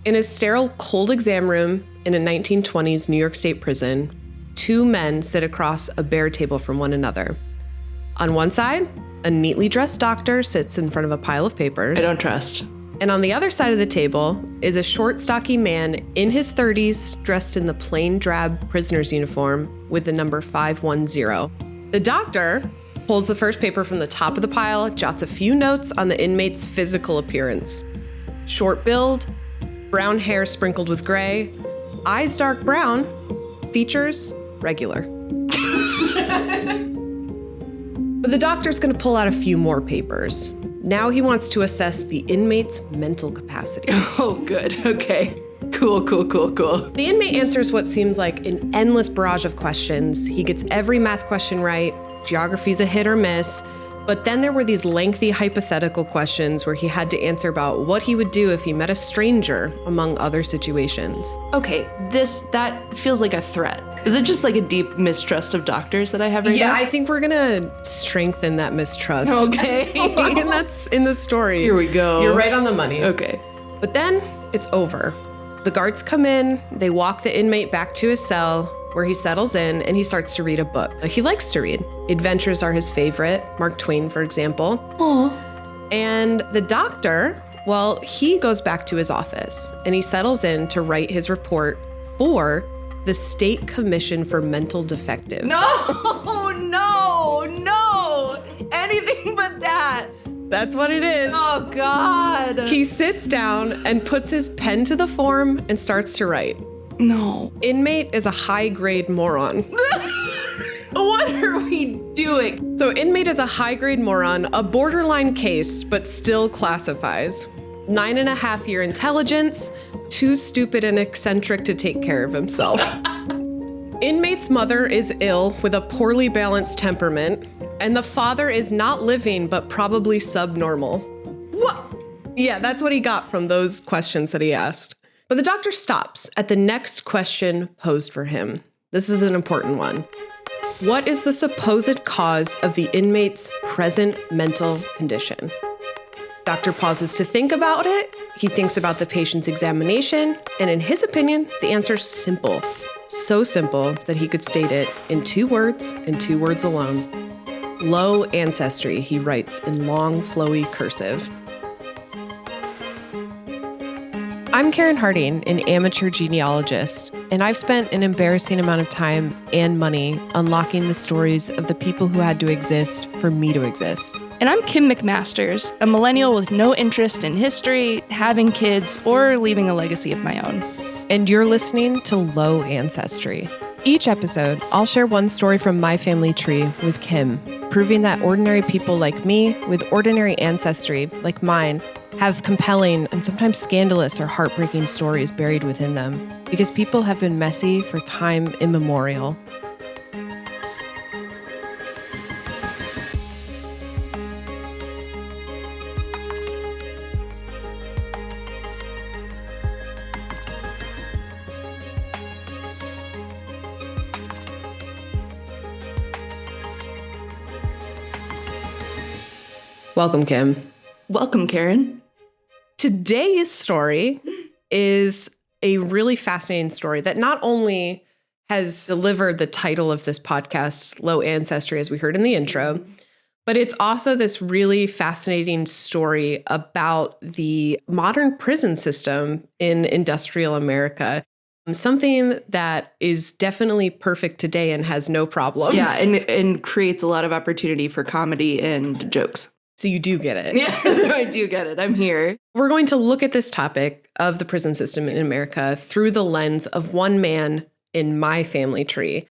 In a sterile, cold exam room in a 1920s New York State prison, two men sit across a bare table from one another. On one side, a neatly dressed doctor sits in front of a pile of papers. I don't trust. And on the other side of the table is a short, stocky man in his 30s, dressed in the plain drab prisoner's uniform with the number 510. The doctor pulls the first paper from the top of the pile, jots a few notes on the inmate's physical appearance. Short build, brown hair sprinkled with gray, eyes dark brown, features regular. But the doctor's going to pull out a few more papers. Now he wants to assess the inmate's mental capacity. Oh, good. Okay. Cool. The inmate answers what seems like an endless barrage of questions. He gets every math question right. Geography's a hit or miss. But then there were these lengthy hypothetical questions where he had to answer about what he would do if he met a stranger, among other situations. Okay, that feels like a threat. Is it just like a deep mistrust of doctors that I have right now? Yeah, I think we're gonna strengthen that mistrust. Okay. And that's in the story. Here we go. You're right on the money. Okay. But then it's over. The guards come in, they walk the inmate back to his cell, where he settles in and he starts to read a book. He likes to read. Adventures are his favorite, Mark Twain, for example. Aww. And the doctor, well, he goes back to his office and he settles in to write his report for the State Commission for Mental Defectives. No! Anything but that. That's what it is. Oh, God. He sits down and puts his pen to the form and starts to write. No. Inmate is a high-grade moron. What are we doing? So inmate is a high-grade moron, a borderline case, but still classifies. 9.5-year intelligence, too stupid and eccentric to take care of himself. Inmate's mother is ill with a poorly balanced temperament, and the father is not living, but probably subnormal. What? Yeah, that's what he got from those questions that he asked. But the doctor stops at the next question posed for him. This is an important one. What is the supposed cause of the inmate's present mental condition? Doctor pauses to think about it. He thinks about the patient's examination, and in his opinion, the answer's simple. So simple that he could state it in 2 words and 2 words alone. Low ancestry, he writes in long, flowy cursive. I'm Karen Harding, an amateur genealogist, and I've spent an embarrassing amount of time and money unlocking the stories of the people who had to exist for me to exist. And I'm Kim McMasters, a millennial with no interest in history, having kids, or leaving a legacy of my own. And you're listening to Low Ancestry. Each episode, I'll share one story from my family tree with Kim, proving that ordinary people like me, with ordinary ancestry like mine, have compelling and sometimes scandalous or heartbreaking stories buried within them, because people have been messy for time immemorial. Welcome, Kim. Welcome, Karen. Today's story is a really fascinating story that not only has delivered the title of this podcast, Low Ancestry, as we heard in the intro, but it's also this really fascinating story about the modern prison system in industrial America. Something that is definitely perfect today and has no problems. Yeah, and creates a lot of opportunity for comedy and jokes. So you do get it. Yeah, so I do get it. I'm here. We're going to look at this topic of the prison system in America through the lens of one man in my family tree.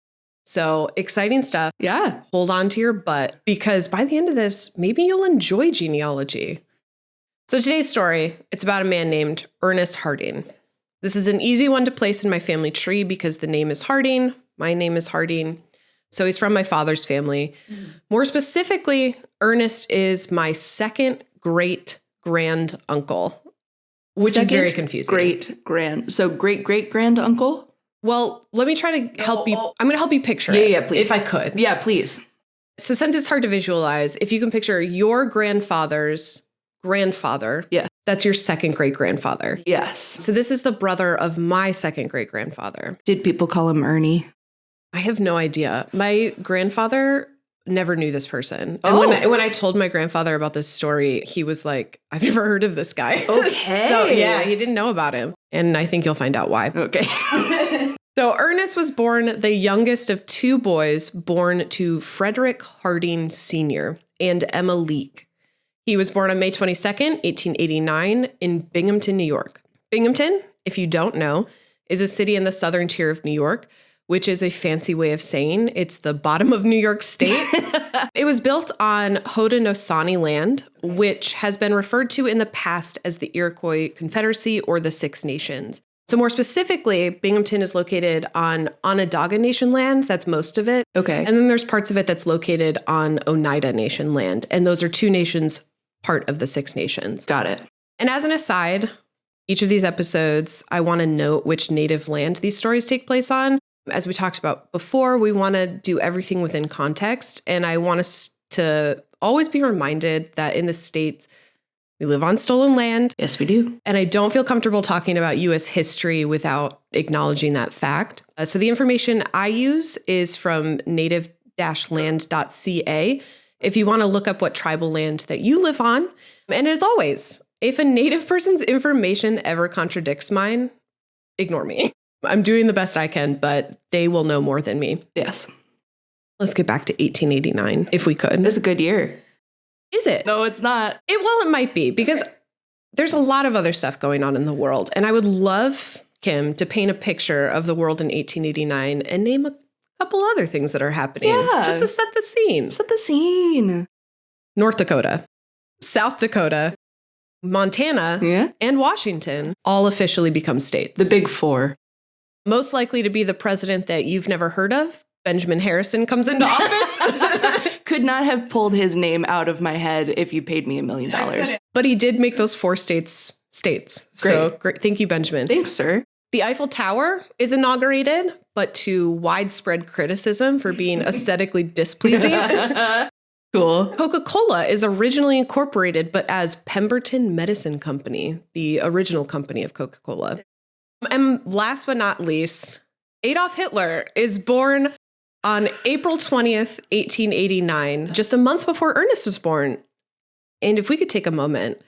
So exciting stuff. Yeah. Hold on to your butt, because by the end of this, maybe you'll enjoy genealogy. So today's story, it's about a man named Ernest Harding. This is an easy one to place in my family tree because the name is Harding. My name is Harding. So he's from my father's family. More specifically, Ernest is my second-great-granduncle, which is very confusing. Great-great-granduncle? Well, let me try to help you. I'm going to help you picture it. Yeah, please. If I could. Yeah, please. So since it's hard to visualize, if you can picture your grandfather's grandfather, yeah, That's your second great grandfather. Yes. So this is the brother of my second great grandfather. Did people call him Ernie? I have no idea. My grandfather never knew this person. And when I told my grandfather about this story, he was like, I've never heard of this guy. Okay. So yeah, he didn't know about him. And I think you'll find out why. Okay. So Ernest was born the youngest of two boys born to Frederick Harding Sr. and Emma Leake. He was born on May 22nd, 1889 in Binghamton, New York. Binghamton, if you don't know, is a city in the southern tier of New York, which is a fancy way of saying it's the bottom of New York State. It was built on Haudenosaunee land, which has been referred to in the past as the Iroquois Confederacy or the Six Nations. So more specifically, Binghamton is located on Onondaga Nation land. That's most of it. Okay. And then there's parts of it that's located on Oneida Nation land. And those are two nations part of the Six Nations. Got it. And as an aside, each of these episodes, I want to note which native land these stories take place on. As we talked about before, we want to do everything within context. And I want us to always be reminded that in the States, we live on stolen land. Yes, we do. And I don't feel comfortable talking about U.S. history without acknowledging that fact. So the information I use is from native-land.ca. If you want to look up what tribal land that you live on. And as always, if a native person's information ever contradicts mine, ignore me. I'm doing the best I can, but they will know more than me. Yes. Let's get back to 1889, if we could. It's a good year. Is it? No, it's not. It might be, because there's a lot of other stuff going on in the world. And I would love Kim to paint a picture of the world in 1889 and name a couple other things that are happening. Yeah. Just to set the scene. Set the scene. North Dakota, South Dakota, Montana, and Washington all officially become states. The big four. Most likely to be the president that you've never heard of, Benjamin Harrison, comes into office. Could not have pulled his name out of my head if you paid me $1 million. But he did make those four states. Great. So great. Thank you, Benjamin. Thanks, sir. The Eiffel Tower is inaugurated, but to widespread criticism for being aesthetically displeasing. Cool. Coca-Cola is originally incorporated, but as Pemberton Medicine Company, the original company of Coca-Cola. And last but not least, Adolf Hitler is born on April 20th, 1889, just a month before Ernest was born. And if we could take a moment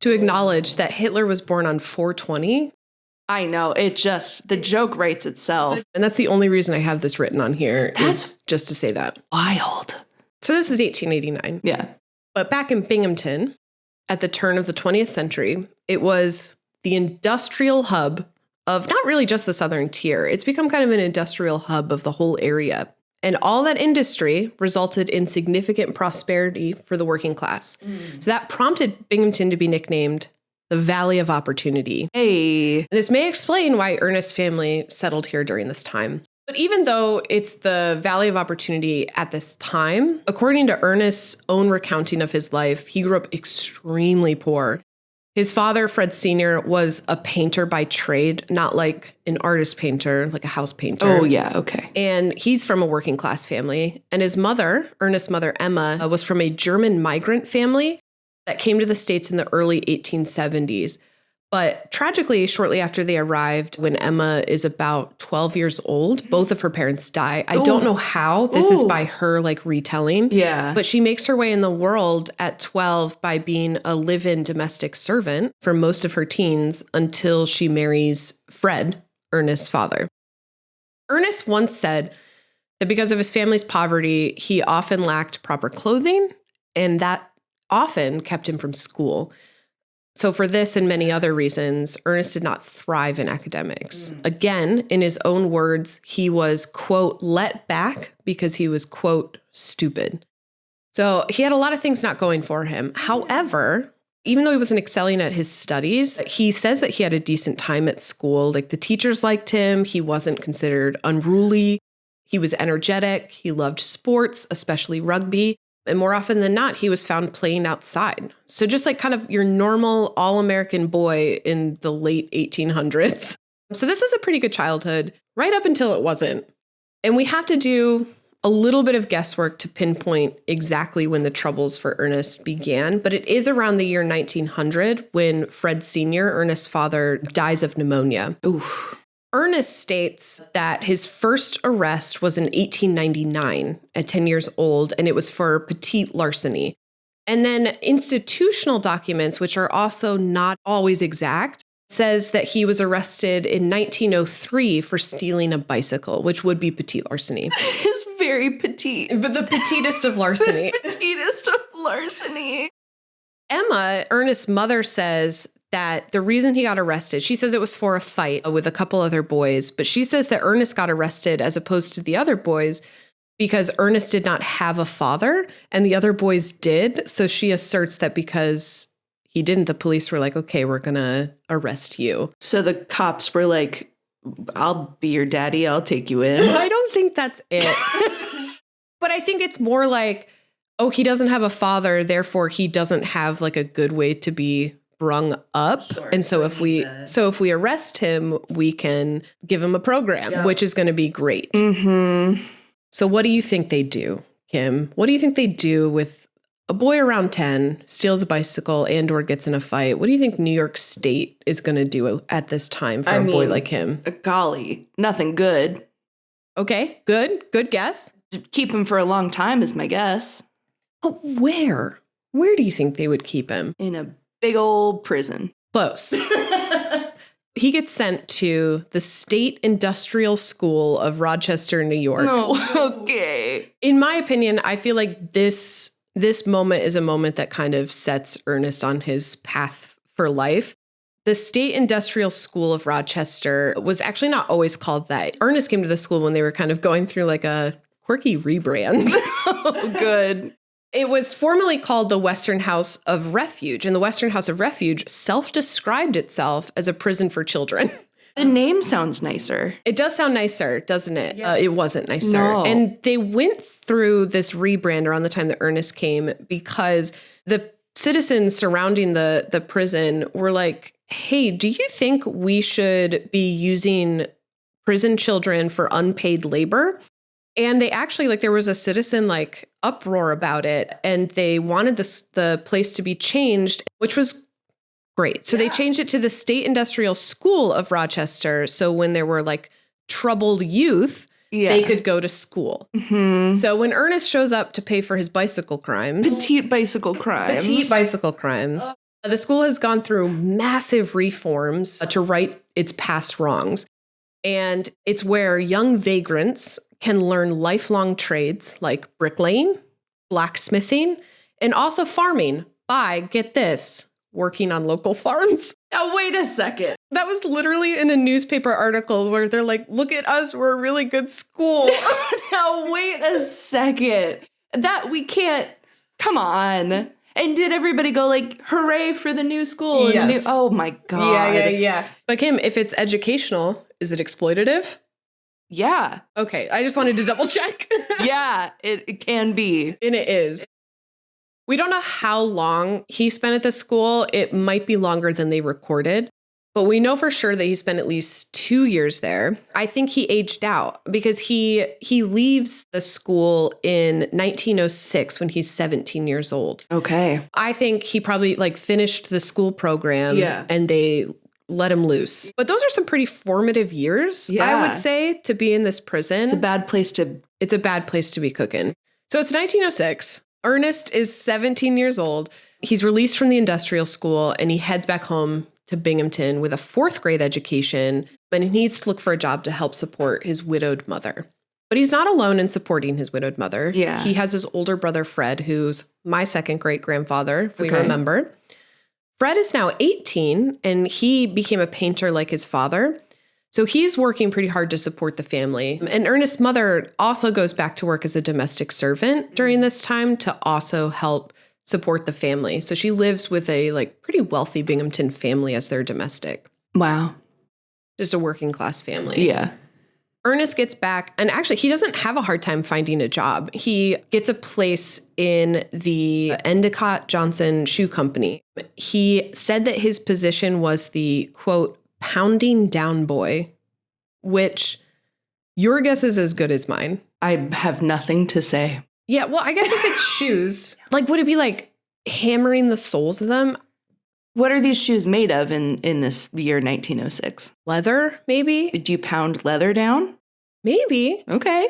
to acknowledge that Hitler was born on 4/20. I know, the joke writes itself. And that's the only reason I have this written on here, is just to say that. Wild. So this is 1889. Yeah. But back in Binghamton, at the turn of the 20th century, it was the industrial hub of not really just the southern tier. It's become kind of an industrial hub of the whole area. And all that industry resulted in significant prosperity for the working class. So that prompted Binghamton to be nicknamed the Valley of Opportunity. Hey. And this may explain why Ernest's family settled here during this time. But even though it's the Valley of Opportunity at this time, according to Ernest's own recounting of his life, he grew up extremely poor. His father, Fred Sr., was a painter by trade, not like an artist painter, like a house painter. Oh, yeah, okay. And he's from a working class family. And his mother, Ernest's mother, Emma, was from a German migrant family that came to the States in the early 1870s. But tragically, shortly after they arrived, when Emma is about 12 years old, both of her parents die. I don't know how. This is by her retelling. Yeah. But she makes her way in the world at 12 by being a live-in domestic servant for most of her teens until she marries Fred, Ernest's father. Ernest once said that because of his family's poverty, he often lacked proper clothing, and that often kept him from school. So for this and many other reasons, Ernest did not thrive in academics. Again, in his own words, he was, quote, let back because he was, quote, stupid. So he had a lot of things not going for him. However, even though he wasn't excelling at his studies, he says that he had a decent time at school. The teachers liked him. He wasn't considered unruly. He was energetic. He loved sports, especially rugby. And more often than not, he was found playing outside. So just kind of your normal all-American boy in the late 1800s. So this was a pretty good childhood, right up until it wasn't. And we have to do a little bit of guesswork to pinpoint exactly when the troubles for Ernest began, but it is around the year 1900 when Fred Sr., Ernest's father, dies of pneumonia. Oof. Ernest states that his first arrest was in 1899 at 10 years old, and it was for petite larceny. And then institutional documents, which are also not always exact, says that he was arrested in 1903 for stealing a bicycle, which would be petite larceny. It's very petite. But the petitest of larceny. Petitest of larceny. Emma, Ernest's mother, says that the reason he got arrested, she says it was for a fight with a couple other boys, but she says that Ernest got arrested as opposed to the other boys because Ernest did not have a father and the other boys did. So she asserts that because he didn't, the police were like, okay, we're going to arrest you. So the cops were like, I'll be your daddy. I'll take you in. I don't think that's it. But I think it's more like, oh, he doesn't have a father, therefore he doesn't have like a good way to be brung up. Sure, and so if we arrest him, we can give him a program, which is going to be great. Mm-hmm. So what do you think they do, Kim? What do you think they do with a boy around 10 steals a bicycle and or gets in a fight? What do you think New York State is going to do at this time for a boy like him? Golly, nothing good. Okay, good. Good guess. Keep him for a long time is my guess. But where? Where do you think they would keep him? In a big old prison. Close. He gets sent to the State Industrial School of Rochester, New York. Oh, okay. In my opinion, I feel like this moment is a moment that kind of sets Ernest on his path for life. The State Industrial School of Rochester was actually not always called that. Ernest came to the school when they were kind of going through like a quirky rebrand. Oh, good. It was formerly called the Western House of Refuge, and the Western House of Refuge self-described itself as a prison for children. The name sounds nicer. It does sound nicer, doesn't it? Yeah. It wasn't nicer. No. And they went through this rebrand around the time that Ernest came because the citizens surrounding the prison were like, hey, do you think we should be using prison children for unpaid labor? And they actually, like, there was a citizen like uproar about it, and they wanted the place to be changed, which was great. So they changed it to the State Industrial School of Rochester. So when there were like troubled youth, they could go to school. Mm-hmm. So when Ernest shows up to pay for his bicycle crimes, Petite bicycle crimes. The school has gone through massive reforms to right its past wrongs. And it's where young vagrants can learn lifelong trades like bricklaying, blacksmithing, and also farming by, get this, working on local farms. Now, wait a second. That was literally in a newspaper article where they're like, look at us, we're a really good school. Now, wait a second. That we can't, come on. And did everybody go like, hooray for the new school? Yes. And oh my God. Yeah. But Kim, if it's educational, is it exploitative? Yeah. Okay, I just wanted to double check. Yeah, it can be. And it is. We don't know how long he spent at the school. It might be longer than they recorded, but we know for sure that he spent at least 2 years there. I think he aged out because he leaves the school in 1906 when he's 17 years old. Okay. I think he probably like finished the school program and they let him loose. But those are some pretty formative years, I would say, to be in this prison. It's a bad place to be cooking. So it's 1906. Ernest is 17 years old. He's released from the industrial school and he heads back home to Binghamton with a 4th grade education, but he needs to look for a job to help support his widowed mother. But he's not alone in supporting his widowed mother. Yeah. He has his older brother, Fred, who's my second-great-grandfather, if we remember. Fred is now 18 and he became a painter like his father. So he's working pretty hard to support the family. And Ernest's mother also goes back to work as a domestic servant during this time to also help support the family. So she lives with a like pretty wealthy Binghamton family as their domestic. Wow. Just a working class family. Yeah. Ernest gets back, and actually he doesn't have a hard time finding a job. He gets a place in the Endicott Johnson Shoe Company. He said that his position was the, quote, pounding down boy, which your guess is as good as mine. I have nothing to say. Yeah, well, I guess if it's shoes, like, would it be like hammering the soles of them? What are these shoes made of in this year 1906? Leather, maybe? Do you pound leather down? Maybe. Okay.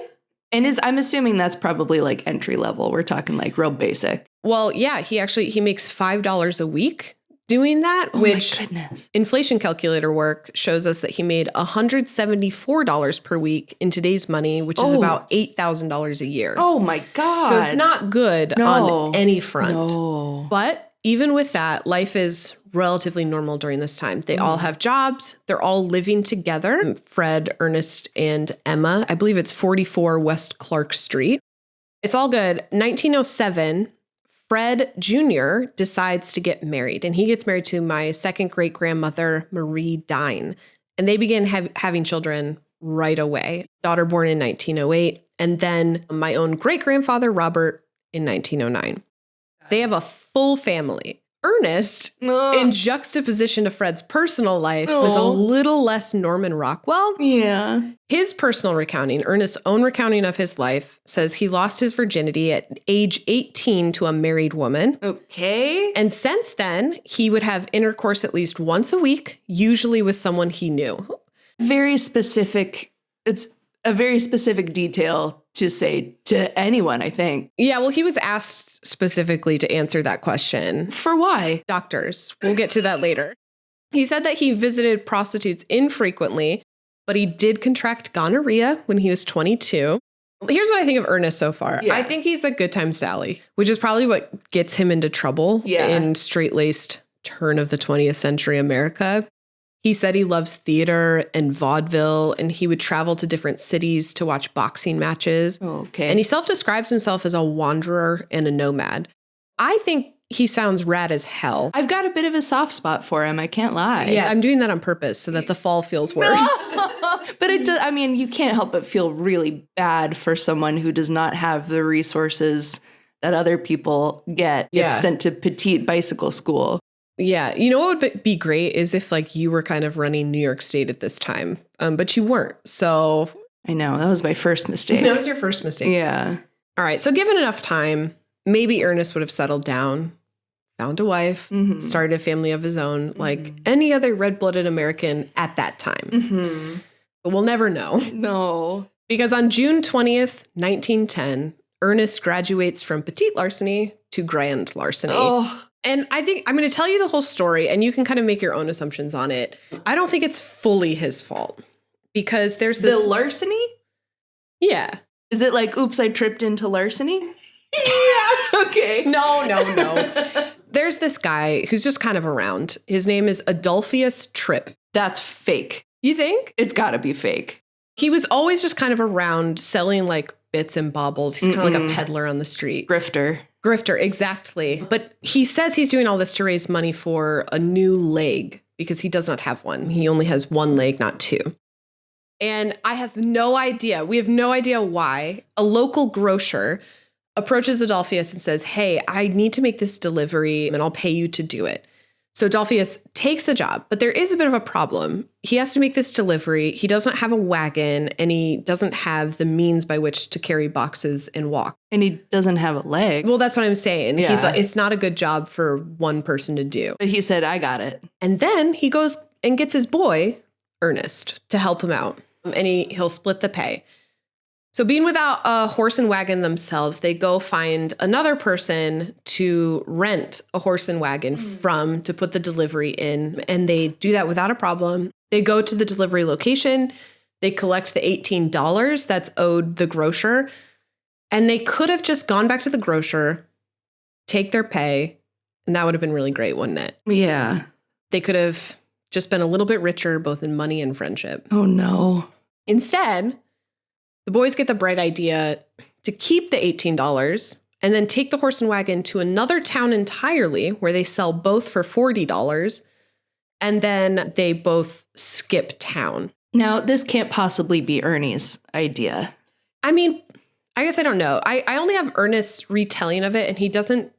And I'm assuming that's probably like entry level. We're talking like real basic. Well, yeah, he makes $5 a week doing that, Oh which my goodness. inflation calculator work shows us that he made $174 per week in today's money, which is about $8,000 a year. Oh my God. So it's not good on any front. No. But even with that, life is relatively normal during this time. They all have jobs. They're all living together. Fred, Ernest, and Emma. I believe it's 44 West Clark Street. It's all good. 1907, Fred Jr. decides to get married. And he gets married to my second great-grandmother, Marie Dine. And they begin having children right away. Daughter born in 1908. And then my own great-grandfather, Robert, in 1909. They have a full family. Ernest, in juxtaposition to Fred's personal life, was a little less Norman Rockwell. Yeah. His personal recounting, Ernest's own recounting of his life, says he lost his virginity at age 18 to a married woman. Okay. And since then, he would have intercourse at least once a week, usually with someone he knew. Very specific. It's a very specific detail to say to anyone, I think. Yeah, well, he was asked specifically to answer that question. For why? Doctors. We'll get to that later. He said that he visited prostitutes infrequently, but he did contract gonorrhea when he was 22. Here's what I think of Ernest so far. Yeah. I think he's a good time Sally, which is probably what gets him into trouble in straight-laced turn of the 20th century America. He said he loves theater and vaudeville, and he would travel to different cities to watch boxing matches. Okay. And he self-describes himself as a wanderer and a nomad. I think he sounds rad as hell. I've got a bit of a soft spot for him. I can't lie. Yeah, I'm doing that on purpose so that the fall feels worse. But it does, I mean, you can't help but feel really bad for someone who does not have the resources that other people get. Gets sent to petite bicycle school. Yeah. You know what would be great is if like you were kind of running New York State at this time, but you weren't. So I know. That was my first mistake. that was your first mistake. Yeah. All right. So given enough time, maybe Ernest would have settled down, found a wife, started a family of his own, like any other red-blooded American at that time. But we'll never know. No. Because on June 20th, 1910, Ernest graduates from petite larceny to grand larceny. Oh. And I think I'm going to tell you the whole story and you can kind of make your own assumptions on it. I don't think it's fully his fault because there's this. The larceny? Yeah. Is it like, oops, I tripped into larceny? Yeah. Okay. No. There's this guy who's just kind of around. His name is Adolphius Tripp. That's fake. You think? It's got to be fake. He was always just kind of around selling like bits and baubles. He's kind of like a peddler on the street. Grifter, exactly. But he says he's doing all this to raise money for a new leg because he does not have one. He only has one leg, not two. And I have no idea. We have no idea why. A local grocer approaches Adolphius and says, hey, I need to make this delivery and I'll pay you to do it. So Adolphius takes the job, but there is a bit of a problem. He has to make this delivery. He doesn't have a wagon and he doesn't have the means by which to carry boxes and walk. And he doesn't have a leg. Well, that's what I'm saying. Yeah. He's like, it's not a good job for one person to do. But he said, I got it. And then he goes and gets his boy, Ernest, to help him out. And he'll split the pay. So being without a horse and wagon themselves, they go find another person to rent a horse and wagon from to put the delivery in. And they do that without a problem. They go to the delivery location. They collect the $18 that's owed the grocer. And they could have just gone back to the grocer, take their pay, and that would have been really great, wouldn't it? Yeah. They could have just been a little bit richer, both in money and friendship. Oh, no. Instead, the boys get the bright idea to keep the $18 and then take the horse and wagon to another town entirely where they sell both for $40. And then they both skip town. Now, this can't possibly be Ernie's idea. I mean, I guess I don't know. I only have Ernest's retelling of it, and he doesn't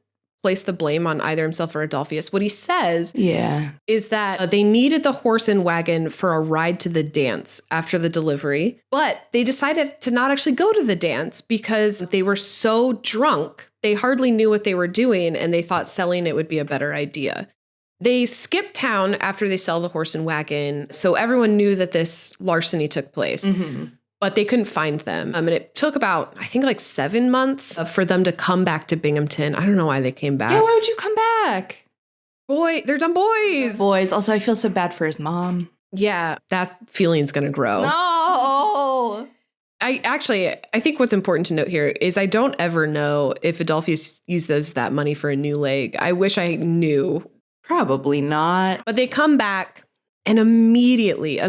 place the blame on either himself or Adolphus. What he says Yeah. is that they needed the horse and wagon for a ride to the dance after the delivery, but they decided to not actually go to the dance because they were so drunk, they hardly knew what they were doing, and they thought selling it would be a better idea. They skip town after they sell the horse and wagon, so everyone knew that this larceny took place. Mm-hmm. But they couldn't find them. And it took about, I think, like 7 months for them to come back to Binghamton. I don't know why they came back. Yeah, why would you come back? Boy, they're dumb boys. Boys. Also, I feel so bad for his mom. Yeah, that feeling's going to grow. No. I think what's important to note here is I don't ever know if Adolphus uses that money for a new leg. I wish I knew. Probably not. But they come back. And immediately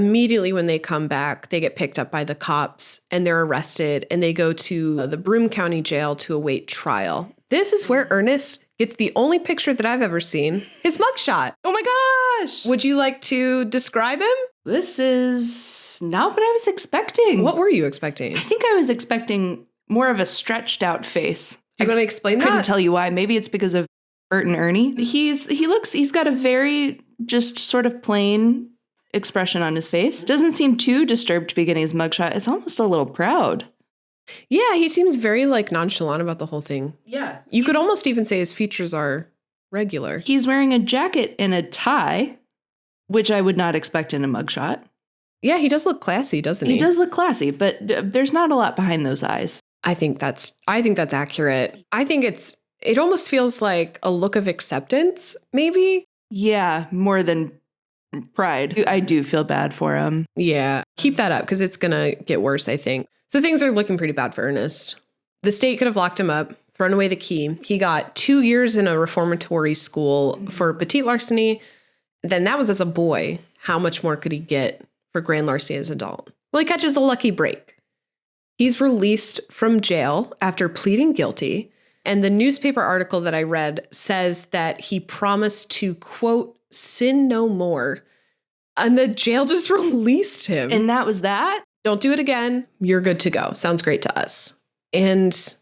when they come back, they get picked up by the cops and they're arrested and they go to the Broome County Jail to await trial. This is where Ernest gets the only picture that I've ever seen, his mugshot. Oh my gosh. Would you like to describe him? This is not what I was expecting. What were you expecting? I think I was expecting more of a stretched out face. Do you want to explain that? Couldn't tell you why. Maybe it's because of Bert and Ernie. He's got a very just sort of plain expression on his face. Doesn't seem too disturbed to be getting his mugshot. It's almost a little proud. Yeah, he seems very nonchalant about the whole thing. Yeah. You could almost even say his features are regular. He's wearing a jacket and a tie, which I would not expect in a mugshot. Yeah, he does look classy, doesn't he? He does look classy, but there's not a lot behind those eyes. I think that's accurate. I think it almost feels like a look of acceptance, maybe. Yeah, more than pride. I do feel bad for him. Yeah, keep that up because it's going to get worse, I think. So things are looking pretty bad for Ernest. The state could have locked him up, thrown away the key. He got 2 years in a reformatory school for petite larceny. Then that was as a boy. How much more could he get for grand larceny as an adult? Well, he catches a lucky break. He's released from jail after pleading guilty. And the newspaper article that I read says that he promised to, quote, sin no more. And the jail just released him. And that was that? Don't do it again. You're good to go. Sounds great to us. And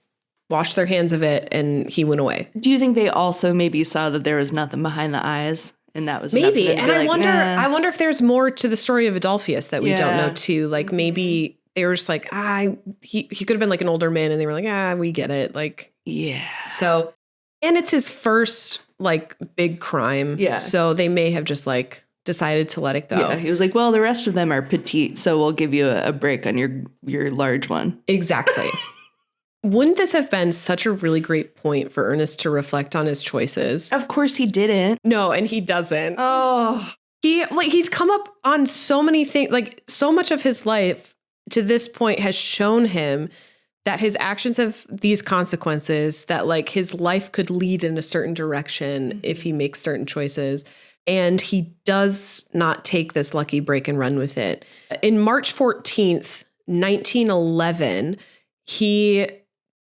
washed their hands of it, and he went away. Do you think they also maybe saw that there was nothing behind the eyes? And that was maybe. And I wonder, nah. I wonder if there's more to the story of Adolphus that we don't know too. Like maybe they were just like, he could have been like an older man, and they were like, we get it. Like, yeah. So, and it's his first big crime. Yeah. So they may have just decided to let it go. Yeah. He was like, well, the rest of them are petite, so we'll give you a break on your large one. Exactly. Wouldn't this have been such a really great point for Ernest to reflect on his choices? Of course he didn't. No, and he doesn't. Oh. He'd come up on so many things, so much of his life to this point has shown him that his actions have these consequences, that his life could lead in a certain direction if he makes certain choices. And he does not take this lucky break and run with it. In March 14th, 1911, he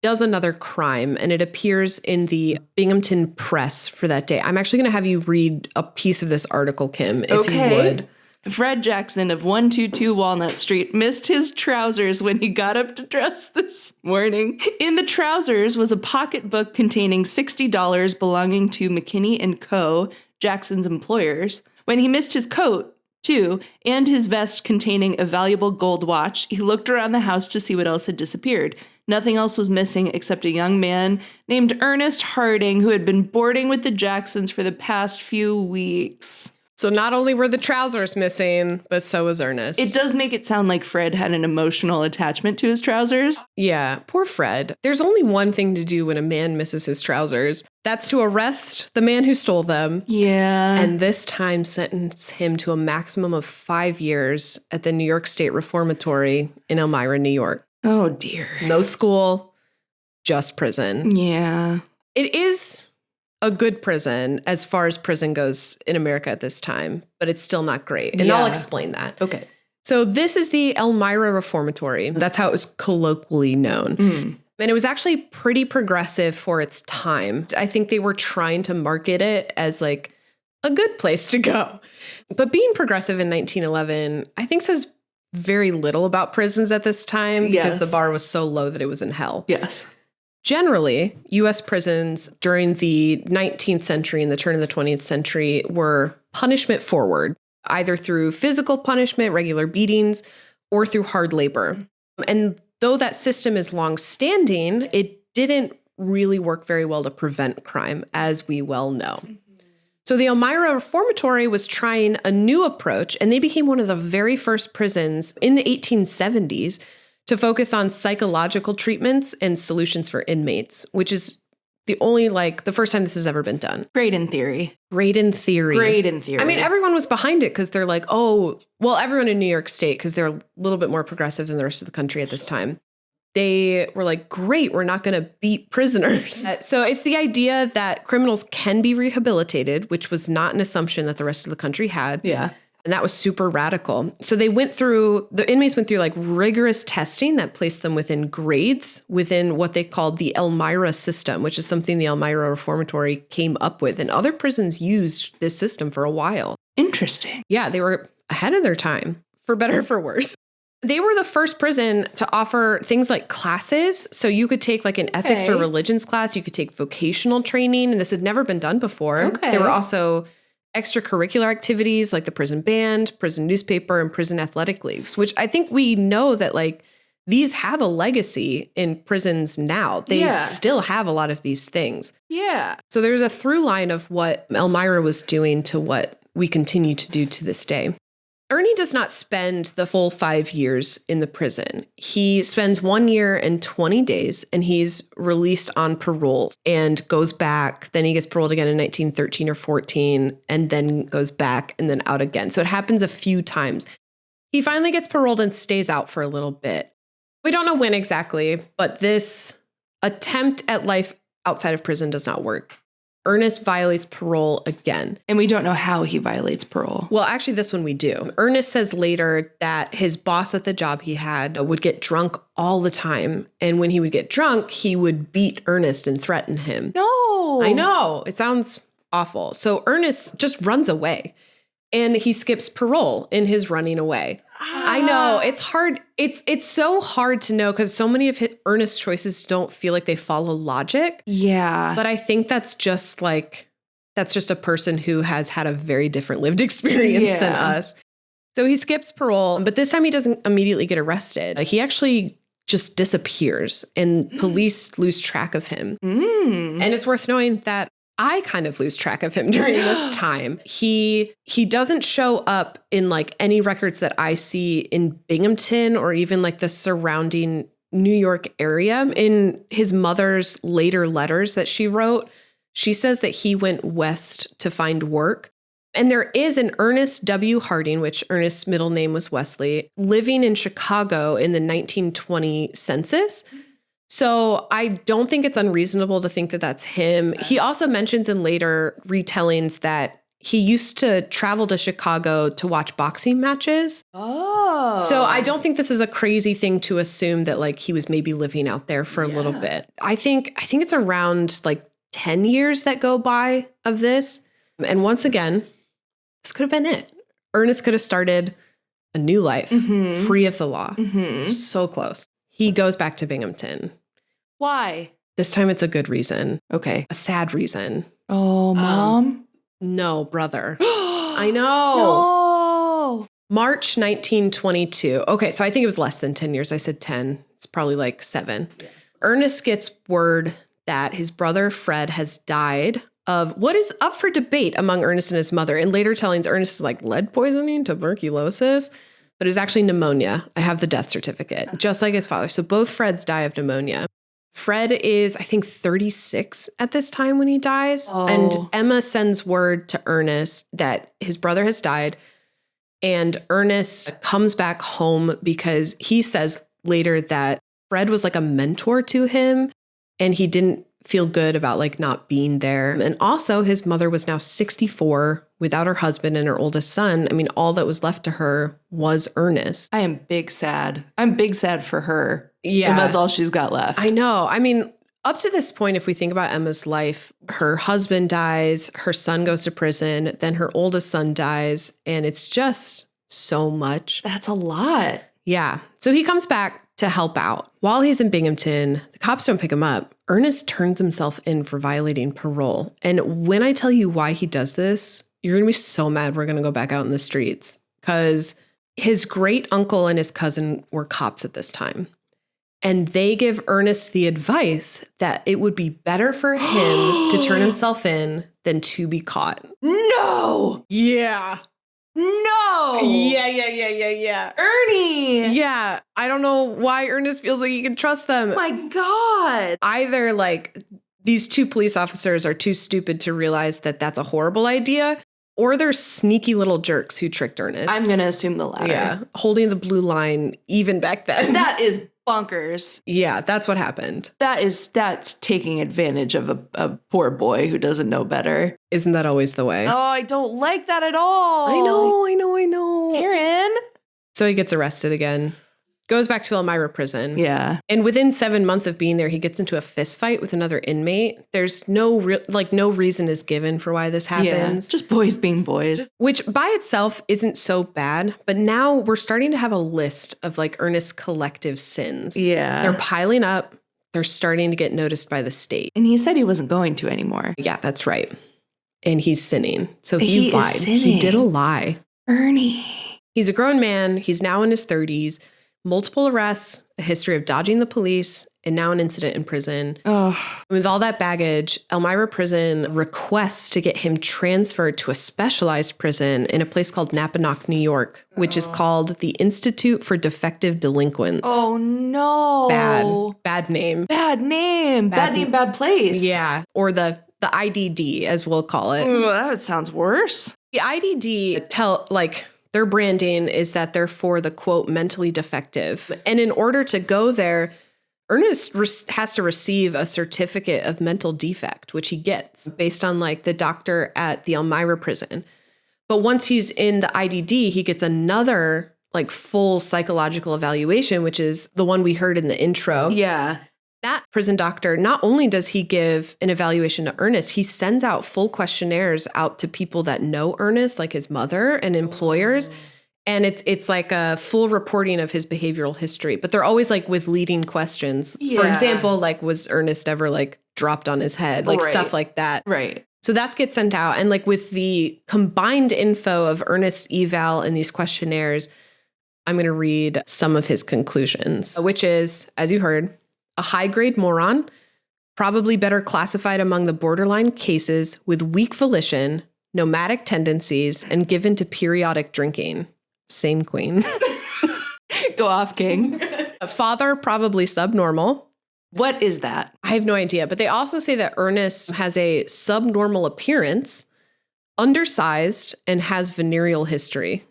does another crime, and it appears in the Binghamton Press for that day. I'm actually going to have you read a piece of this article, Kim, if you would. Fred Jackson of 122 Walnut Street missed his trousers when he got up to dress this morning. In the trousers was a pocketbook containing $60 belonging to McKinney & Co., Jackson's employers. When he missed his coat, too, and his vest containing a valuable gold watch, he looked around the house to see what else had disappeared. Nothing else was missing except a young man named Ernest Harding, who had been boarding with the Jacksons for the past few weeks. So not only were the trousers missing, but so was Ernest. It does make it sound like Fred had an emotional attachment to his trousers. Yeah, poor Fred. There's only one thing to do when a man misses his trousers. That's to arrest the man who stole them. Yeah. And this time sentence him to a maximum of 5 years at the New York State Reformatory in Elmira, New York. Oh, dear. No school, just prison. Yeah. It is a good prison as far as prison goes in America at this time, but it's still not great. And I'll explain that. Okay. So this is the Elmira Reformatory. That's how it was colloquially known. And it was actually pretty progressive for its time. I think they were trying to market it as a good place to go. But being progressive in 1911, I think says very little about prisons at this time because the bar was so low that it was in hell. Yes. Generally, U.S. prisons during the 19th century and the turn of the 20th century were punishment forward, either through physical punishment, regular beatings, or through hard labor. And though that system is long-standing, it didn't really work very well to prevent crime, as we well know. So the Elmira Reformatory was trying a new approach, and they became one of the very first prisons in the 1870s to focus on psychological treatments and solutions for inmates, which is the first time this has ever been done. Great in theory. Great in theory. Great in theory. I mean, everyone was behind it because they're like, everyone in New York State, because they're a little bit more progressive than the rest of the country at this time. They were like, great, we're not going to beat prisoners. So it's the idea that criminals can be rehabilitated, which was not an assumption that the rest of the country had. Yeah. And that was super radical. So the inmates went through like rigorous testing that placed them within grades within what they called the Elmira system, which is something the Elmira Reformatory came up with. And other prisons used this system for a while. Interesting. Yeah, they were ahead of their time, for better or for worse. They were the first prison to offer things like classes. So you could take like an ethics or religions class. You could take vocational training. And this had never been done before. Okay. There were also extracurricular activities like the prison band, prison newspaper, and prison athletic leagues, which I think we know that like these have a legacy in prisons now. They still have a lot of these things. Yeah. So there's a through line of what Elmira was doing to what we continue to do to this day. Ernie does not spend the full 5 years in the prison. He spends 1 year and 20 days, and he's released on parole and goes back. Then he gets paroled again in 1913 or 14, and then goes back and then out again. So it happens a few times. He finally gets paroled and stays out for a little bit. We don't know when exactly, but this attempt at life outside of prison does not work. Ernest violates parole again. And we don't know how he violates parole. Well, actually, this one we do. Ernest says later that his boss at the job he had would get drunk all the time. And when he would get drunk, he would beat Ernest and threaten him. No. I know. It sounds awful. So Ernest just runs away. And he skips parole in his running away. I know. It's hard. It's so hard to know because so many of Ernest's choices don't feel like they follow logic. Yeah. But I think that's just a person who has had a very different lived experience than us. So he skips parole, but this time he doesn't immediately get arrested. He actually just disappears and police lose track of him. And it's worth knowing that I kind of lose track of him during this time. He doesn't show up in like any records that I see in Binghamton or even like the surrounding New York area. In his mother's later letters that she wrote, she says that he went west to find work. And there is an Ernest W. Harding, which Ernest's middle name was Wesley, living in Chicago in the 1920 census. So I don't think it's unreasonable to think that that's him. He also mentions in later retellings that he used to travel to Chicago to watch boxing matches. Oh. So I don't think this is a crazy thing to assume that like he was maybe living out there for a little bit. I think it's around like 10 years that go by of this. And once again, this could have been it. Ernest could have started a new life, free of the law. So close. He goes back to Binghamton. Why? This time it's a good reason. Okay. A sad reason. Oh, Mom? No, brother. I know. No. March 1922. Okay, so I think it was less than 10 years. I said 10. It's probably like 7. Yeah. Ernest gets word that his brother Fred has died of what is up for debate among Ernest and his mother. In later tellings, Ernest is like lead poisoning, tuberculosis, but it's actually pneumonia. I have the death certificate, just like his father. So both Freds die of pneumonia. Fred is, I think, 36 at this time when he dies. Oh. And Emma sends word to Ernest that his brother has died. And Ernest comes back home because he says later that Fred was like a mentor to him and he didn't feel good about like not being there. And also his mother was now 64 without her husband and her oldest son. I mean, all that was left to her was Ernest. I am big sad. I'm big sad for her. Yeah. And that's all she's got left. I know. I mean, up to this point, if we think about Emma's life, her husband dies, her son goes to prison, then her oldest son dies, and it's just so much. That's a lot. Yeah. So he comes back to help out. While he's in Binghamton, the cops don't pick him up. Ernest turns himself in for violating parole. And when I tell you why he does this, you're going to be so mad we're going to go back out in the streets. Because his great uncle and his cousin were cops at this time. And they give Ernest the advice that it would be better for him to turn himself in than to be caught. No! Yeah. No! Yeah. Ernie! Yeah. I don't know why Ernest feels like he can trust them. Oh my God. Either like these two police officers are too stupid to realize that that's a horrible idea, or they're sneaky little jerks who tricked Ernest. I'm going to assume the latter. Yeah. Holding the blue line even back then. That is bonkers. Yeah, that's what happened. That's taking advantage of a poor boy who doesn't know better. Isn't that always the way? Oh, I don't like that at all. I know. Karen. So he gets arrested again. Goes back to Elmira prison. Yeah. And within 7 months of being there, he gets into a fist fight with another inmate. There's no reason is given for why this happens. Yeah, just boys being boys. Which by itself isn't so bad. But now we're starting to have a list of like Ernest's collective sins. Yeah. They're piling up. They're starting to get noticed by the state. And he said he wasn't going to anymore. Yeah, that's right. And he's sinning. So he lied. Is sinning. He did a lie. Ernie. He's a grown man. He's now in his 30s. Multiple arrests, a history of dodging the police, and now an incident in prison. Oh. With all that baggage, Elmira Prison requests to get him transferred to a specialized prison in a place called Napanoch, New York, which is called the Institute for Defective Delinquents. Oh, no. Bad name. Bad name, bad place. Yeah, or the IDD, as we'll call it. Ooh, that sounds worse. The IDD their branding is that they're for the, quote, mentally defective. And in order to go there, Ernest has to receive a certificate of mental defect, which he gets based on like the doctor at the Elmira prison. But once he's in the IDD, he gets another like full psychological evaluation, which is the one we heard in the intro. Yeah. That prison doctor, not only does he give an evaluation to Ernest, he sends out full questionnaires out to people that know Ernest, like his mother and employers. And it's like a full reporting of his behavioral history. But they're always like with leading questions. Yeah. For example, like, was Ernest ever like dropped on his head? Like stuff like that. Right. So that gets sent out. And like with the combined info of Ernest's eval and these questionnaires, I'm going to read some of his conclusions, which is, as you heard, a high-grade moron, probably better classified among the borderline cases with weak volition, nomadic tendencies, and given to periodic drinking. Same queen. Go off, King. A father, probably subnormal. What is that? I have no idea, but they also say that Ernest has a subnormal appearance, undersized, and has venereal history.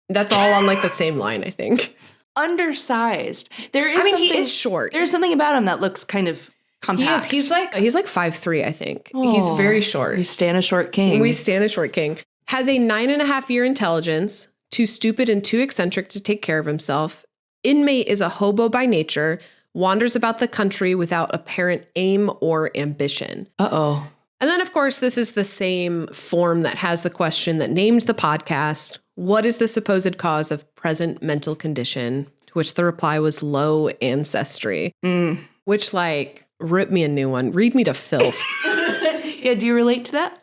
That's all on like the same line, I think. Undersized. He is short. There's something about him that looks kind of compact. He's like 5'3", I think. He's very short. We stand a short king. Has a 9.5-year intelligence, too stupid and too eccentric to take care of himself. Inmate is a hobo by nature, wanders about the country without apparent aim or ambition. Uh-oh. And then, of course, this is the same form that has the question that named the podcast, what is the supposed cause of present mental condition? To which the reply was low ancestry, which like, rip me a new one. Read me to filth. Yeah, do you relate to that?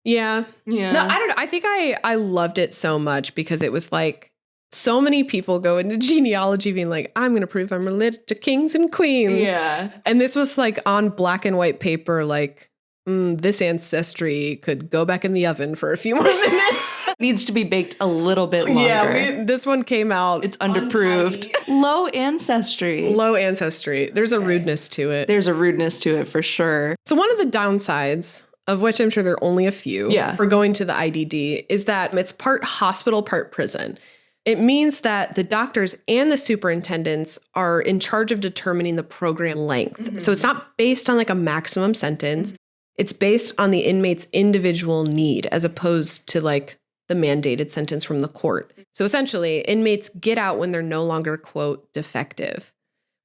Yeah. No, I don't know. I think I loved it so much because it was like, so many people go into genealogy being like, I'm going to prove I'm related to kings and queens. Yeah. And this was like on black and white paper, like, this ancestry could go back in the oven for a few more minutes. Needs to be baked a little bit longer. Yeah, this one came out. It's underproved. Low ancestry. There's a rudeness to it. There's a rudeness to it for sure. So one of the downsides, of which I'm sure there are only a few, for going to the IDD, is that it's part hospital, part prison. It means that the doctors and the superintendents are in charge of determining the program length. Mm-hmm. So it's not based on like a maximum sentence. Mm-hmm. It's based on the inmate's individual need as opposed to like the mandated sentence from the court. So essentially, inmates get out when they're no longer, quote, defective,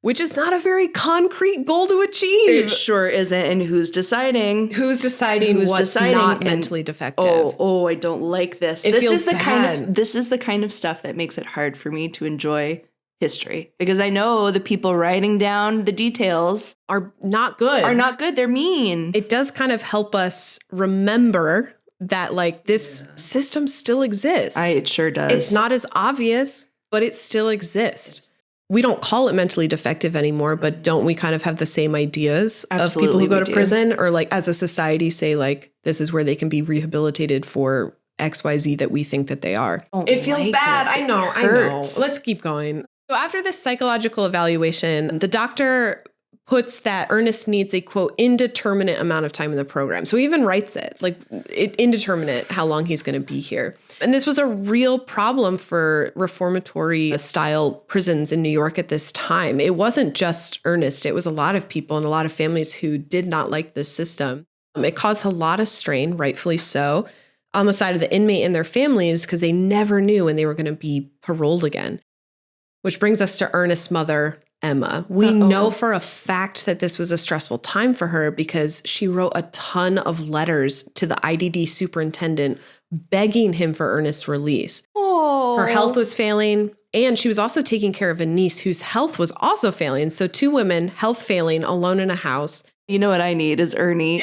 which is not a very concrete goal to achieve. It sure isn't. And who's deciding? Who's deciding what's not mentally defective? Oh, I don't like this. This is the kind of stuff that makes it hard for me to enjoy history, because I know the people writing down the details Are not good. are not good. They're mean. It does kind of help us remember that like this system still exists. It sure does. It's not as obvious, but it still exists. We don't call it mentally defective anymore, but don't we kind of have the same ideas of people who go to prison, or like as a society say like this is where they can be rehabilitated for XYZ that we think that they are. It feels bad. I know. Let's keep going. So after this psychological evaluation, the doctor puts that Ernest needs a, quote, indeterminate amount of time in the program. So he even writes it, like indeterminate how long he's going to be here. And this was a real problem for reformatory style prisons in New York at this time. It wasn't just Ernest. It was a lot of people and a lot of families who did not like this system. It caused a lot of strain, rightfully so, on the side of the inmate and their families because they never knew when they were going to be paroled again. Which brings us to Ernest's mother, Emma. We know for a fact that this was a stressful time for her because she wrote a ton of letters to the IDD superintendent begging him for Ernest's release. Oh. Her health was failing, and she was also taking care of a niece whose health was also failing. So 2 women, health failing, alone in a house. You know what I need is Ernie.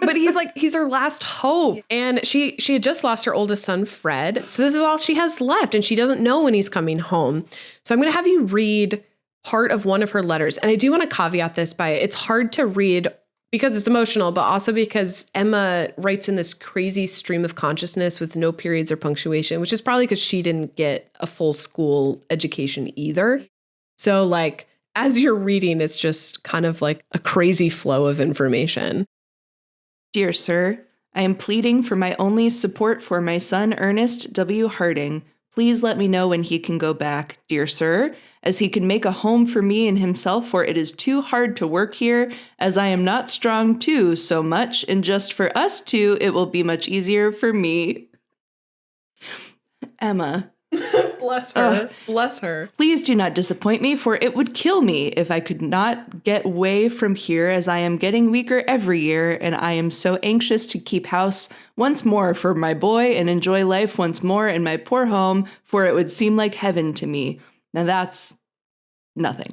But he's her last hope. And she had just lost her oldest son, Fred. So this is all she has left. And she doesn't know when he's coming home. So I'm going to have you read part of one of her letters. And I do want to caveat this by it's hard to read because it's emotional, but also because Emma writes in this crazy stream of consciousness with no periods or punctuation, which is probably because she didn't get a full school education either. So like as you're reading, it's just kind of like a crazy flow of information. Dear sir, I am pleading for my only support for my son, Ernest W. Harding. Please let me know when he can go back, dear sir, as he can make a home for me and himself, for it is too hard to work here, as I am not strong too so much, and just for us two, it will be much easier for me. Emma. Bless her. Bless her. Please do not disappoint me, for it would kill me if I could not get away from here, as I am getting weaker every year, and I am so anxious to keep house once more for my boy and enjoy life once more in my poor home, for it would seem like heaven to me. Now that's nothing.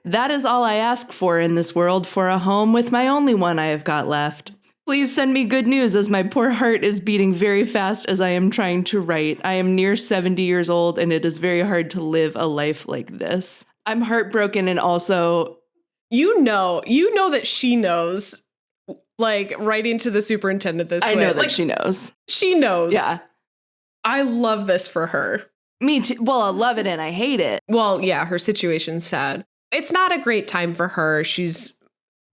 That is all I ask for in this world, for a home with my only one I have got left. Please send me good news, as my poor heart is beating very fast as I am trying to write. I am near 70 years old, and it is very hard to live a life like this. I'm heartbroken, and also... You know that she knows, like, writing to the superintendent this way. I know that like, she knows. She knows. Yeah. I love this for her. Me too. Well, I love it and I hate it. Well, yeah, her situation's sad. It's not a great time for her. She's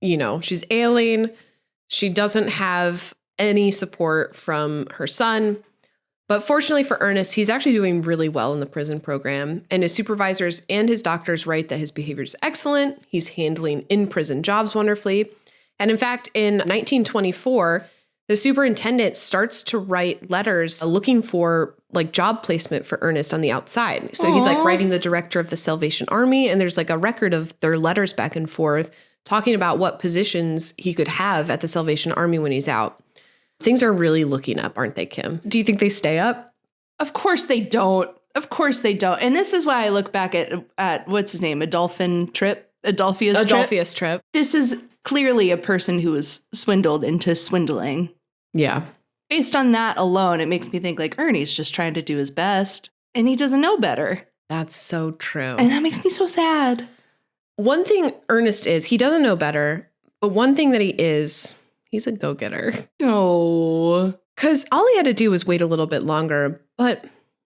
ailing. She doesn't have any support from her son. But fortunately for Ernest, he's actually doing really well in the prison program. And his supervisors and his doctors write that his behavior is excellent. He's handling in-prison jobs wonderfully. And in fact, in 1924, the superintendent starts to write letters looking for like job placement for Ernest on the outside. So he's like writing the director of the Salvation Army. And there's like a record of their letters back and forth talking about what positions he could have at the Salvation Army when he's out. Things are really looking up, aren't they, Kim? Do you think they stay up? Of course they don't. Of course they don't. And this is why I look back at what's his name? Adolphus Trip. This is clearly a person who was swindled into swindling. Yeah. Based on that alone, it makes me think like Ernie's just trying to do his best and he doesn't know better. That's so true. And that makes me so sad. One thing Ernest is, he doesn't know better, but one thing that he is, he's a go-getter. Oh. Because all he had to do was wait a little bit longer, but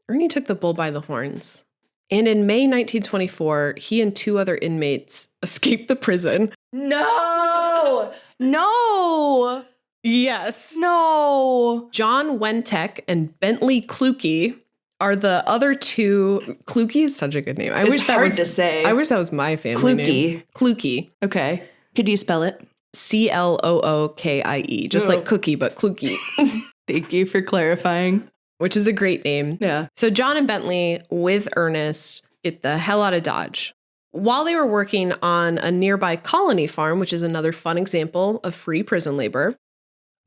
Ernie took the bull by the horns. And in May 1924, he and 2 other inmates escaped the prison. No! No! Yes. No! John Wentek and Bentley Kluge are the other 2. Kluge is such a good name. I wish that was my family name. Kluge. Okay. Could you spell it? Clookie. Just like cookie, but Kluge. Thank you for clarifying. Which is a great name. Yeah. So John and Bentley, with Ernest, get the hell out of Dodge. While they were working on a nearby colony farm, which is another fun example of free prison labor,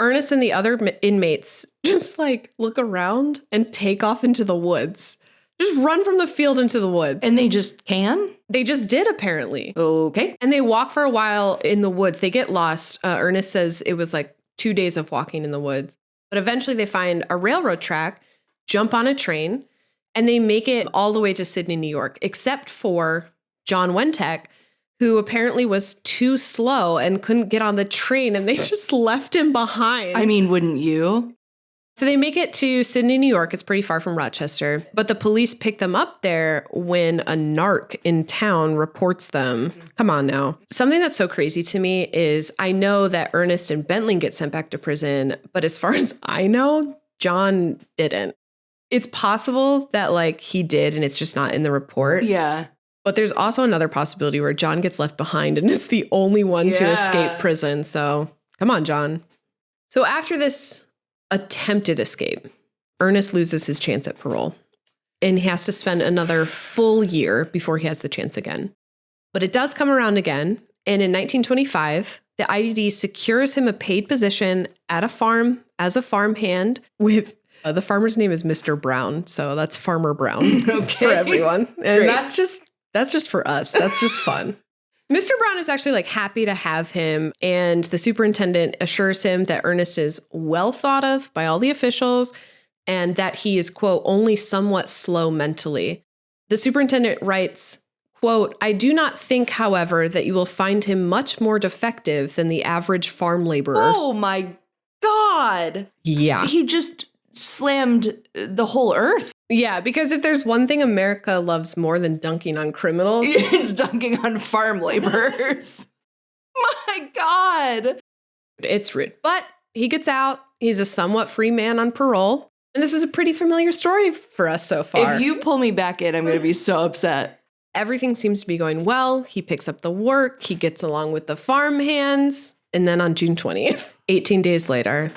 Ernest and the other inmates just like look around and take off into the woods. Just run from the field into the woods. And they just can? They just did, apparently. Okay. And they walk for a while in the woods. They get lost. Ernest says it was like 2 days of walking in the woods. But eventually they find a railroad track, jump on a train, and they make it all the way to Sydney, New York, except for John Wentek, who apparently was too slow and couldn't get on the train, and they just left him behind. I mean, wouldn't you? So they make it to Sydney, New York. It's pretty far from Rochester, but the police pick them up there when a narc in town reports them. Come on now. Something that's so crazy to me is I know that Ernest and Bentley get sent back to prison, but as far as I know, John didn't. It's possible that like he did and it's just not in the report. Yeah. But there's also another possibility where John gets left behind and it's the only one to escape prison. So come on, John. So after this attempted escape, Ernest loses his chance at parole and he has to spend another full year before he has the chance again. But it does come around again. And in 1925, the IDD secures him a paid position at a farm as a farmhand with the farmer's name is Mr. Brown. So that's Farmer Brown for everyone. And Great. that's just for us. That's just fun. Mr. Brown is actually like happy to have him, and the superintendent assures him that Ernest is well thought of by all the officials and that he is, quote, only somewhat slow mentally. The superintendent writes, quote, I do not think, however, that you will find him much more defective than the average farm laborer. Oh my God. Yeah. He just slammed the whole earth. Yeah, because if there's one thing America loves more than dunking on criminals, It's dunking on farm laborers. My God. it's rude. But he gets out. He's a somewhat free man on parole. And this is a pretty familiar story for us so far. If you pull me back in, I'm going to be so upset. Everything seems to be going well. He picks up the work. He gets along with the farm hands. And then on June 20th, 18 days later,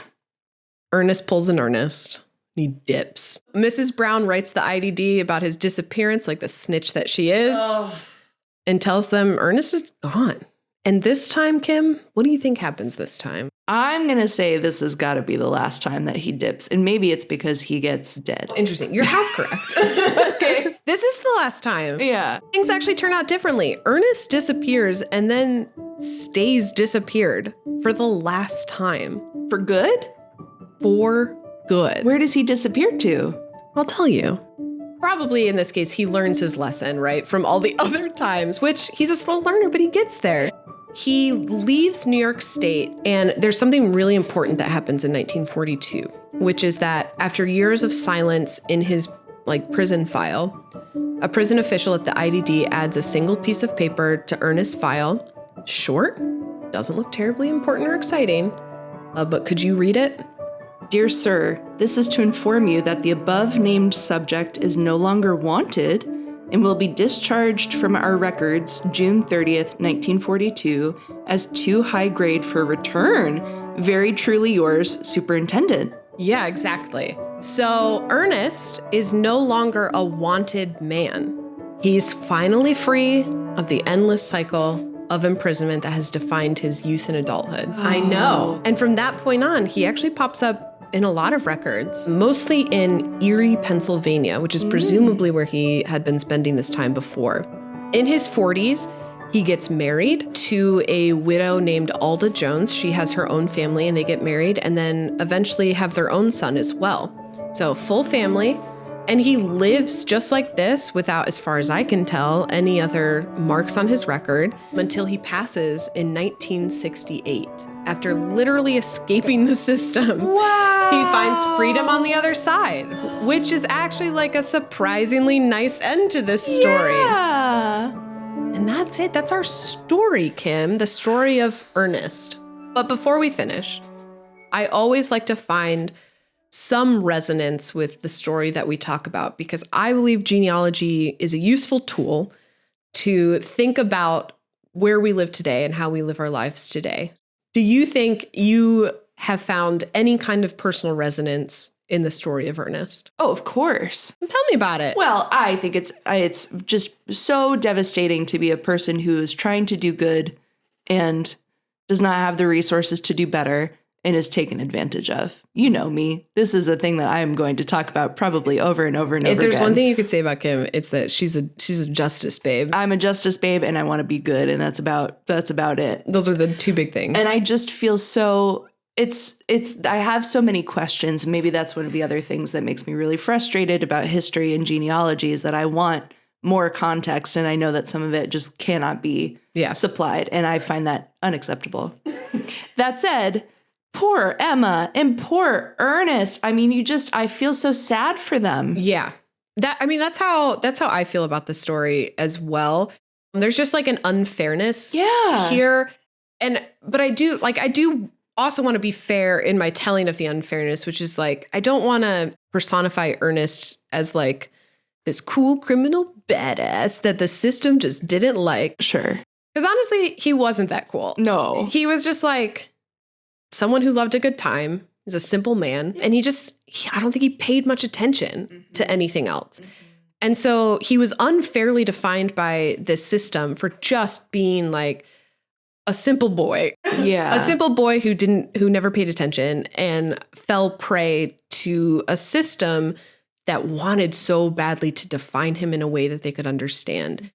Ernest pulls an Ernest. He dips. Mrs. Brown writes the IDD about his disappearance, like the snitch that she is, and tells them Ernest is gone. And this time, Kim, what do you think happens this time? I'm going to say this has got to be the last time that he dips. And maybe it's because he gets dead. Interesting. You're half correct. Okay. This is the last time. Yeah. Things actually turn out differently. Ernest disappears and then stays disappeared for the last time. For good? For good. Where does he disappear to? I'll tell you. Probably in this case, he learns his lesson, right? From all the other times, which he's a slow learner, but he gets there. He leaves New York State, and there's something really important that happens in 1942, which is that after years of silence in his prison file, a prison official at the IDD adds a single piece of paper to Ernest's file. Short, doesn't look terribly important or exciting, but could you read it? Dear sir, this is to inform you that the above named subject is no longer wanted and will be discharged from our records June 30th, 1942 as too high grade for return. Very truly yours, Superintendent. Yeah, exactly. So Ernest is no longer a wanted man. He's finally free of the endless cycle of imprisonment that has defined his youth and adulthood. Oh. I know. And from that point on, he actually pops up in a lot of records, mostly in Erie, Pennsylvania, which is presumably where he had been spending this time before. In his 40s, he gets married to a widow named Alda Jones. She has her own family and they get married and then eventually have their own son as well. So full family. And he lives just like this without, as far as I can tell, any other marks on his record until he passes in 1968. After literally escaping the system, Wow. he finds freedom on the other side, which is actually like a surprisingly nice end to this story. Yeah. And that's it. That's our story, Kim, the story of Ernest. But before we finish, I always like to find some resonance with the story that we talk about, because I believe genealogy is a useful tool to think about where we live today and how we live our lives today. Do you think you have found any kind of personal resonance in the story of Ernest? Oh, of course. Tell me about it. Well, I think it's just so devastating to be a person who is trying to do good and does not have the resources to do better. and is taken advantage of. You know me. This is a thing that I am going to talk about probably over and over and over again. If there's one thing you could say about Kim, it's that she's a justice babe. I'm a justice babe and I want to be good, and that's about it. Those are the two big things. And I just feel so I have so many questions. Maybe that's one of the other things that makes me really frustrated about history and genealogy is that I want more context, and I know that some of it just cannot be supplied, and I find that unacceptable. That said, poor Emma and poor Ernest. I mean, I feel so sad for them. Yeah. That's how I feel about the story as well. There's just like an unfairness here. But I do also want to be fair in my telling of the unfairness, which is like, I don't want to personify Ernest as like this cool criminal badass that the system just didn't like. Sure. Because honestly, he wasn't that cool. No. He was just like someone who loved a good time. He's a simple man. And I don't think he paid much attention to anything else. And so he was unfairly defined by this system for just being like a simple boy. Yeah. A simple boy who never paid attention and fell prey to a system that wanted so badly to define him in a way that they could understand.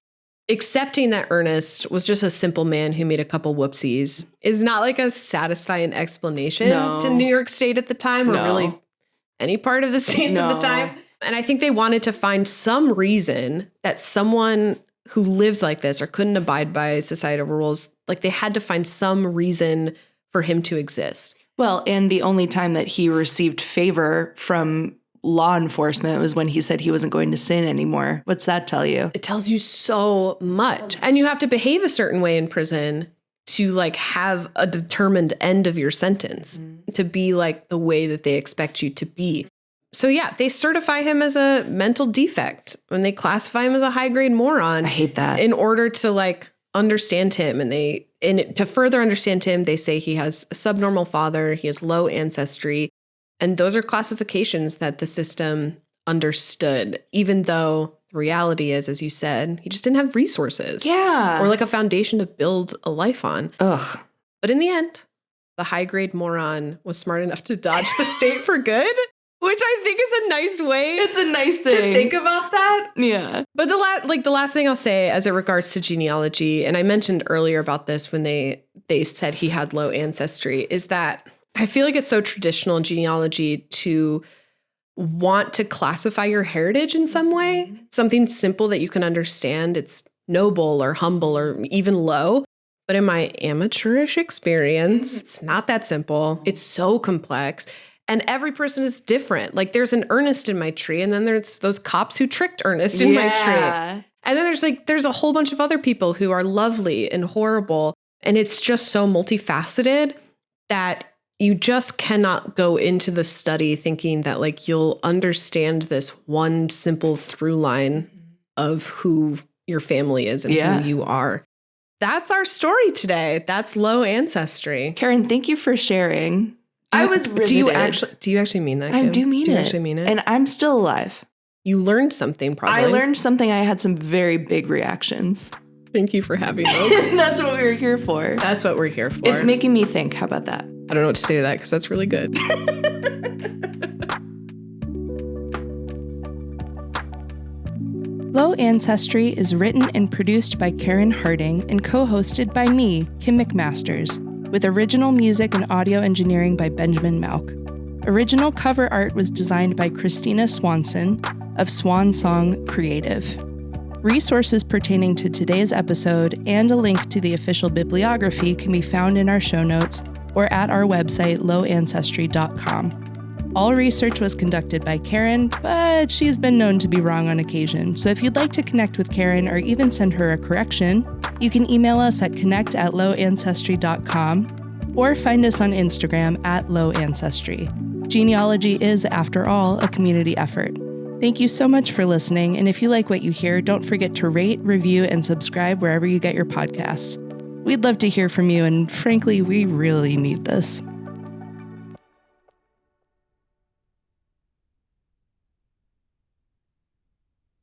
Accepting that Ernest was just a simple man who made a couple whoopsies is not like a satisfying explanation to New York State at the time, or really any part of the states at the time. And I think they wanted to find some reason that someone who lives like this or couldn't abide by societal rules, like they had to find some reason for him to exist. Well, and the only time that he received favor from law enforcement was when he said he wasn't going to sin anymore. What's that tell you? It tells you so much. And you have to behave a certain way in prison to like have a determined end of your sentence, to be like the way that they expect you to be. So yeah, they certify him as a mental defect when they classify him as a high-grade moron. I hate that. In order to like understand him, and to further understand him, they say he has a subnormal father, he has low ancestry, and those are classifications that the system understood, even though the reality is, as you said, he just didn't have resources. Yeah. Or like a foundation to build a life on. Ugh. But in the end, the high-grade moron was smart enough to dodge the state for good. Which I think is a nice way. It's a nice thing to think about that. Yeah. But the last thing I'll say as it regards to genealogy, and I mentioned earlier about this when they said he had low ancestry, is that I feel like it's so traditional in genealogy to want to classify your heritage in some way, something simple that you can understand. It's noble or humble or even low. But in my amateurish experience, it's not that simple. It's so complex. And every person is different. Like there's an Ernest in my tree, and then there's those cops who tricked Ernest in my tree. And then there's a whole bunch of other people who are lovely and horrible. And it's just so multifaceted that you just cannot go into the study thinking that like you'll understand this one simple through line of who your family is and who you are. That's our story today. That's low ancestry. Karen, thank you for sharing. I was riveted. Do you actually mean that, Kim? I do mean it. Do you actually mean it? And I'm still alive. You learned something, probably. I learned something. I had some very big reactions. Thank you for having those. That's what we were here for. That's what we're here for. It's making me think. How about that? I don't know what to say to that because that's really good. Low Ancestry is written and produced by Karen Harding and co-hosted by me, Kim McMasters, with original music and audio engineering by Benjamin Malk. Original cover art was designed by Christina Swanson of Swan Song Creative. Resources pertaining to today's episode and a link to the official bibliography can be found in our show notes or at our website, lowancestry.com. All research was conducted by Karen, but she's been known to be wrong on occasion. So if you'd like to connect with Karen or even send her a correction, you can email us at connect@lowancestry.com or find us on Instagram @lowancestry. Genealogy is, after all, a community effort. Thank you so much for listening, and if you like what you hear, don't forget to rate, review, and subscribe wherever you get your podcasts. We'd love to hear from you, and frankly, we really need this.